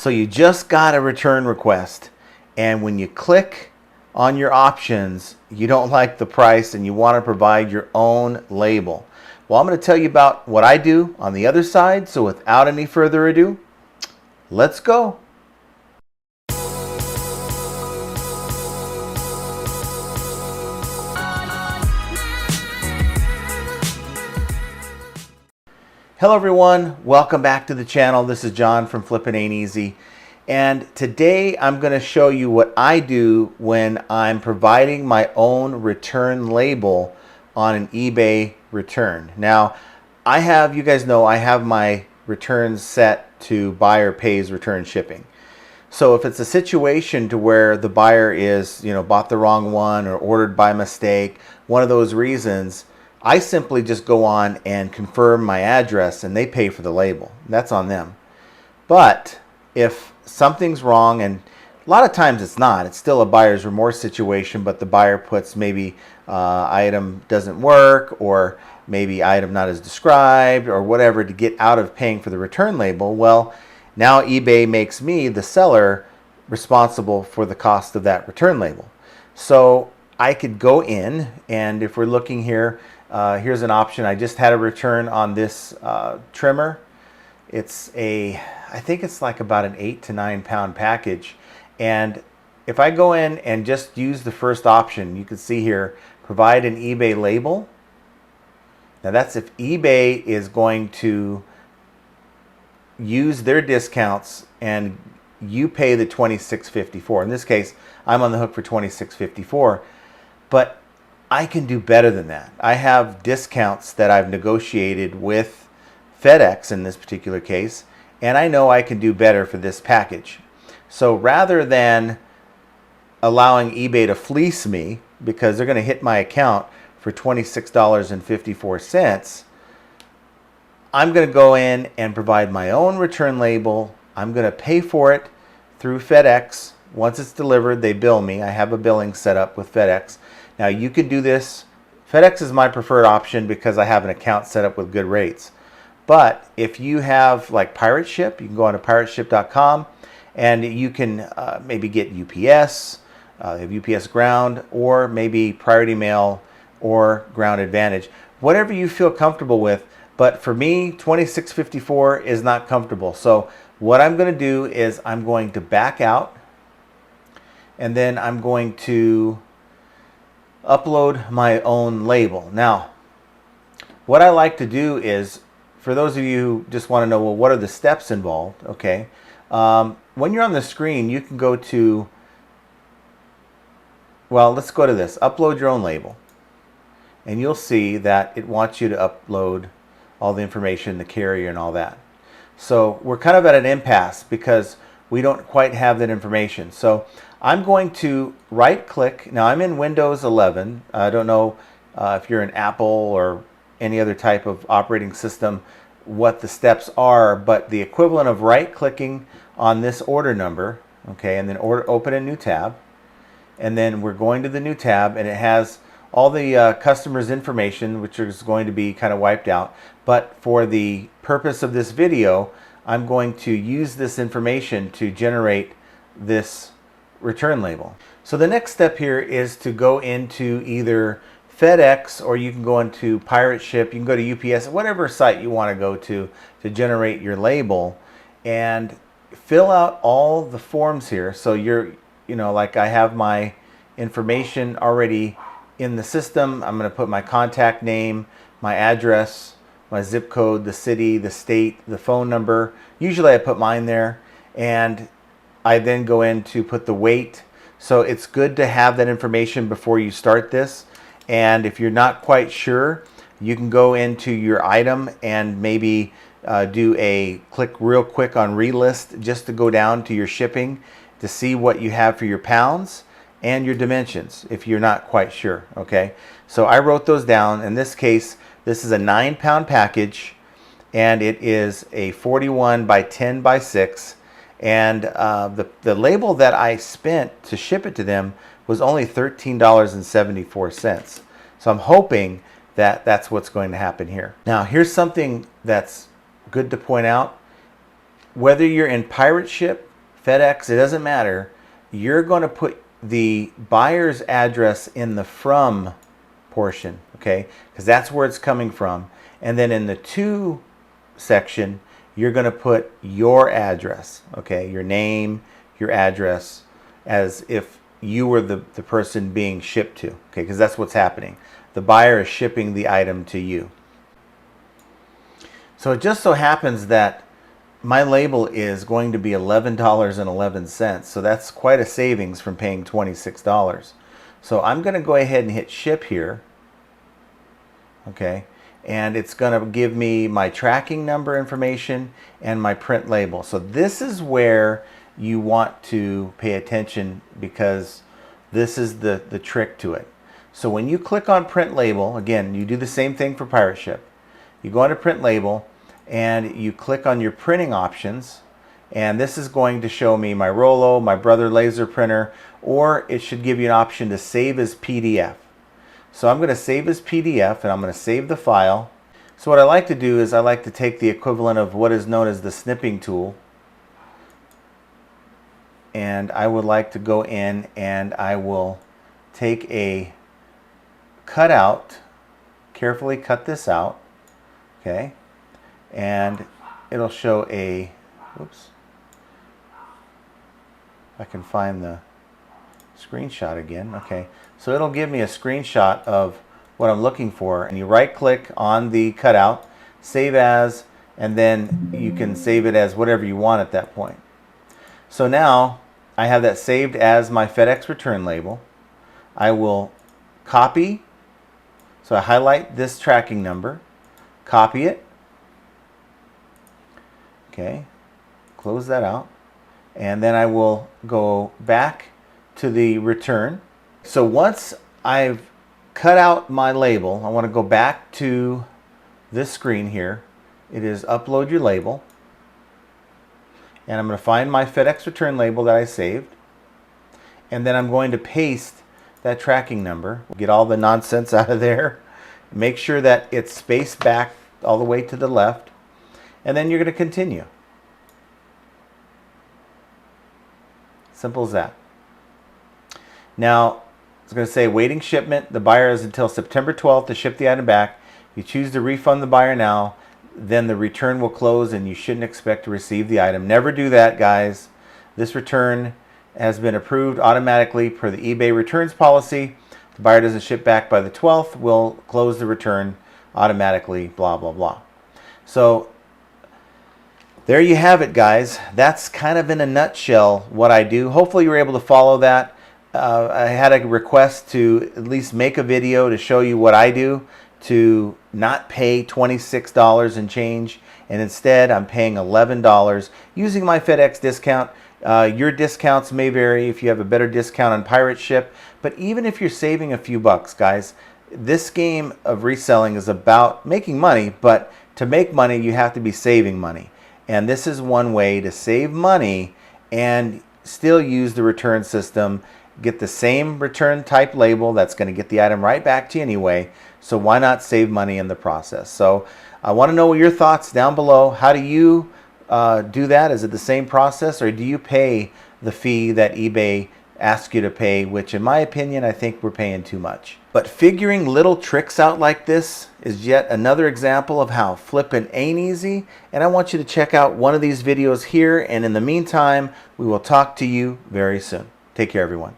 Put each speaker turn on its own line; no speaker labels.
So you just got a return request, and when you click on your options, you don't like the price and you want to provide your own label. Well, I'm going to tell you about what I do on the other side, so without any further ado, let's go. Hello everyone, welcome back to the channel. This is John from Flippin' Ain't Easy, and today I'm going to show you what I do when I'm providing my own return label on an eBay return. Now, you guys know I have my returns set to buyer pays return shipping. So if it's a situation to where the buyer is, bought the wrong one or ordered by mistake, one of those reasons, I simply just go on and confirm my address and they pay for the label. That's on them. But if something's wrong, and a lot of times it's not, it's still a buyer's remorse situation, but the buyer puts maybe item doesn't work, or maybe item not as described, or whatever, to get out of paying for the return label, well, now eBay makes me, the seller, responsible for the cost of that return label. So I could go in, and if we're looking here, here's an option. I just had a return on this trimmer. It's I think it's like about an 8 to 9 pound package. And if I go in and just use the first option, you can see here, provide an eBay label. Now that's if eBay is going to use their discounts and you pay the $26.54. In this case, I'm on the hook for $26.54. But I can do better than that. I have discounts that I've negotiated with FedEx in this particular case, and I know I can do better for this package. So rather than allowing eBay to fleece me, because they're going to hit my account for $26.54, I'm going to go in and provide my own return label. I'm going to pay for it through FedEx. Once it's delivered, they bill me. I have a billing set up with FedEx. Now you can do this. FedEx is my preferred option because I have an account set up with good rates. But if you have like Pirate Ship, you can go on to pirateship.com and you can maybe get UPS, have UPS Ground, or maybe Priority Mail or Ground Advantage. Whatever you feel comfortable with. But for me, $26.54 is not comfortable. So what I'm going to do is I'm going to back out, and then I'm going to upload my own label. Now, what I like to do is, for those of you who just want to know, well, what are the steps involved? Okay, when you're on the screen, you can go to, well, let's go to this, upload your own label. And you'll see that it wants you to upload all the information, the carrier and all that. So we're kind of at an impasse because we don't quite have that information. So I'm going to right click. Now I'm in Windows 11. I don't know if you're in Apple or any other type of operating system what the steps are, but the equivalent of right clicking on this order number, okay, and then open a new tab, and then we're going to the new tab, and it has all the customer's information, which is going to be kind of wiped out. But for the purpose of this video, I'm going to use this information to generate this return label. So the next step here is to go into either FedEx, or you can go into Pirate Ship, you can go to UPS, whatever site you want to go to generate your label, and fill out all the forms here. So like I have my information already in the system. I'm going to put my contact name, my address, my zip code, the city, the state, the phone number. Usually I put mine there, and I then go in to put the weight. So it's good to have that information before you start this. And if you're not quite sure, you can go into your item and maybe click real quick on relist, just to go down to your shipping to see what you have for your pounds and your dimensions if you're not quite sure. Okay, so I wrote those down. In this case, this is a 9 pound package, and it is a 41 by 10 by 6, and the label that I spent to ship it to them was only $13.74. So I'm hoping that that's what's going to happen here. Now here's something that's good to point out. Whether you're in Pirate Ship FedEx, it doesn't matter. You're going to put the buyer's address in the from portion, okay? Because that's where it's coming from. And then in the to section, you're going to put your address, okay? Your name, your address, as if you were the person being shipped to, okay? Because that's what's happening. The buyer is shipping the item to you. So it just so happens that my label is going to be $11.11. So that's quite a savings from paying $26. So I'm going to go ahead and hit ship here. Okay. And it's going to give me my tracking number information and my print label. So this is where you want to pay attention, because this is the trick to it. So when you click on print label, again, you do the same thing for Pirate Ship. You go into print label and you click on your printing options, and this is going to show me my Rollo, my Brother laser printer, or it should give you an option to save as PDF. So I'm going to save as PDF, and I'm going to save the file. So what I like to do is I like to take the equivalent of what is known as the snipping tool, and I would like to go in and I will take a cutout, carefully cut this out, okay? And it'll show a, whoops, I can find the screenshot again. Okay, so it'll give me a screenshot of what I'm looking for, and you right click on the cutout, save as, and then you can save it as whatever you want at that point. So now I have that saved as my FedEx return label. I will copy, so I highlight this tracking number, copy it. Okay, close that out, and then I will go back to the return. So once I've cut out my label, I want to go back to this screen here. It is upload your label, and I'm going to find my FedEx return label that I saved, and then I'm going to paste that tracking number, get all the nonsense out of there, make sure that it's spaced back all the way to the left, and then you're going to continue. Simple as that. Now, it's going to say waiting shipment. The buyer has until September 12th to ship the item back. You choose to refund the buyer now, then the return will close and you shouldn't expect to receive the item. Never do that, guys. This return has been approved automatically per the eBay returns policy. If the buyer doesn't ship back by the 12th, we'll close the return automatically, blah, blah, blah. So there you have it, guys. That's kind of in a nutshell what I do. Hopefully you were able to follow that. I had a request to at least make a video to show you what I do to not pay $26 and change, and instead I'm paying $11 using my FedEx discount. Your discounts may vary if you have a better discount on Pirate Ship, but even if you're saving a few bucks, guys, this game of reselling is about making money, but to make money you have to be saving money. And this is one way to save money and still use the return system, get the same return type label that's going to get the item right back to you anyway. So why not save money in the process? So I want to know your thoughts down below. How do you do that? Is it the same process, or do you pay the fee that eBay asks you to pay, which in my opinion, I think we're paying too much. But figuring little tricks out like this is yet another example of how flipping ain't easy. And I want you to check out one of these videos here. And in the meantime, we will talk to you very soon. Take care, everyone.